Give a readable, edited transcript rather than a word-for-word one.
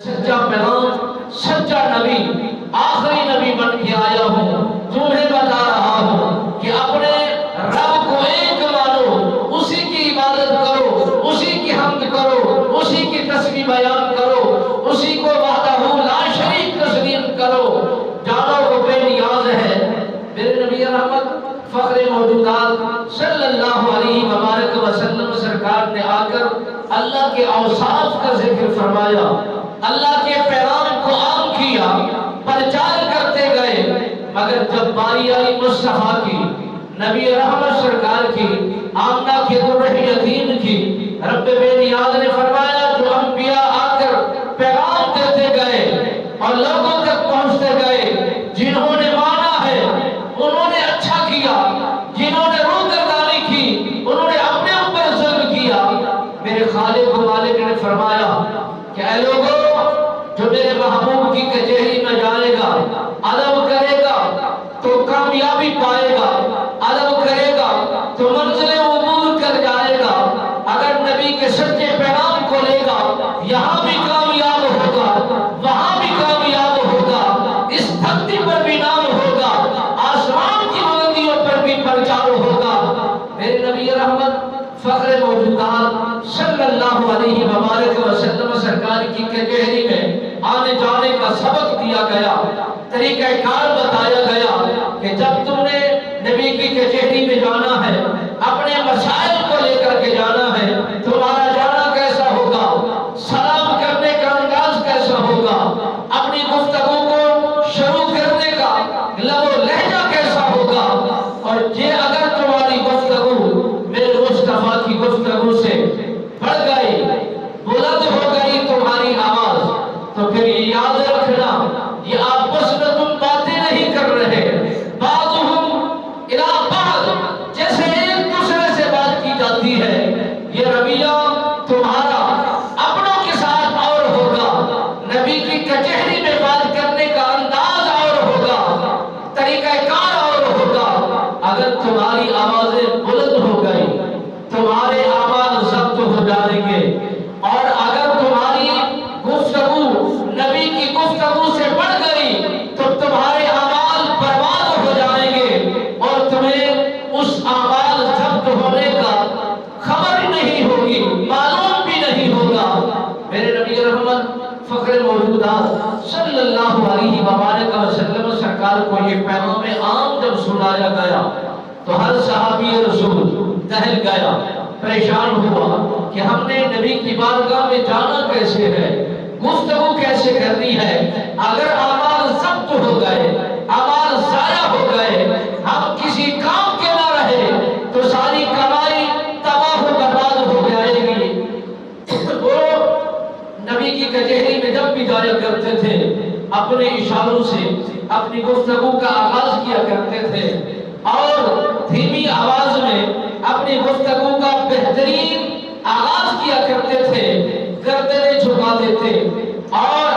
سچا پیغام، سچا نبی، آخری نبی بن کے آیا ہوں، تمہیں بتا رہا ہوں کہ اپنے رب کو ایک مانو، اسی کی عبادت کرو، اسی کی حمد کرو، اسی کی تسبیح بیان کرو، اسی کو وحدہ لا شریک تسلیم کرو، جانو وہ بے نیاز ہے۔ میرے نبی رحمت فخر موجودات صلی اللہ علیہ وبارک وسلم سرکار نے آ کر اللہ کے اوصاف کا ذکر فرمایا، اللہ کے پیغام کو عام کیا، پرچار کرتے گئے، مگر جب باری آئی مصطفیٰ کی، نبی رحمت سرکار کی، آمنہ کے درہ یتیم کی، رب بے نیاز نے فرمایا جو انبیاء آ کر پیغام دیتے گئے اور لوگوں تک پہنچتے گئے، جنہوں نے مانا ہے انہوں نے اچھا کیا، جنہوں نے روگردانی کی انہوں نے اپنے اوپر ظلم کیا، میرے خالق و مالک نے فرمایا کہ اے لوگوں جو میرے محبوب کی کچہری میں جائے گا، ادب کرے گا تو کامیابی پائے گا، ادب کرے گا تو منزلیں عبور کر جائے گا، اگر نبی کے سچے پیغام کو لے گا یہاں بھی کامیاب ہوگا، وہاں بھی کامیاب ہوگا، اس دھرتی پر بھی نام ہوگا، آسمان کی بلندیوں پر بھی پرچار ہوگا۔ میرے نبی رحمت فخر موجودات صلی اللہ علیہ وبارک وسلم سرکار کی کچہری میں آنے جانے کا سبق دیا گیا، طریقہ کار بتایا گیا کہ جب تم نے نبی کی کچہری میں جانا ہے، اپنے مسائل کو لے کر کے جانا ہے، تمہارا جانا کیسا ہوگا، سلام کرنے کا انداز کیسا ہوگا، اپنی گفتگو کو شروع کرنے کا لب و لہجہ کیسا ہوگا، اور یہ اگر تمہاری گفتگو میرے مصطفیٰ کی گفتگو سے بڑھ گئی، بلند ہو گئی تمہاری آواز، تو پھر یہ یاد رکھنا یہ آپس میں تم باتیں نہیں کر رہے، بعضهم الی بعض، جیسے ایک دوسرے سے بات کی جاتی ہے، یہ رویہ تمہارا اپنوں کے ساتھ اور ہوگا، نبی کی کچہری میں بات کرنے کا انداز اور ہوگا، طریقہ کار اور ہوگا۔ اگر تمہاری آوازیں بلند ہو گئی تمہارے آواز ضبط ہو جائیں گے، اور اگر تمہاری گفتگو نبی کی گفتگو سے بڑھ گئی تو تمہارے آواز برباد ہو جائیں گے، اور تمہیں اس آواز ضبط ہونے کا خبر ہی نہیں ہوگی، معلوم بھی نہیں ہوگا۔ میرے نبی رحمت فخر موجودات صلی اللہ علیہ وبارک وسلم سرکار کو یہ پیغام عام جب سنایا گیا تو ہر صحابی رسول دہل گیا، پریشان ہوا کہ ہم نے نبی کی بارگاہ میں جانا کیسے ہے، گفتگو کیسے کرنی ہے، اگر آواز ضبط ہو گئے، آواز ضائع ہو گئے، ہم کسی کام کے نہ رہے تو ساری کمائی تباہ و برباد ہو جائے گی۔ وہ نبی کی کچہری میں جب بھی جایا کرتے تھے اپنے اشاروں سے اپنی گفتگو کا آغاز کیا کرتے تھے، اور دھیمی آواز میں اپنی گفتگو کا بہترین آغاز کیا کرتے تھے، گردنیں جھکا دیتے اور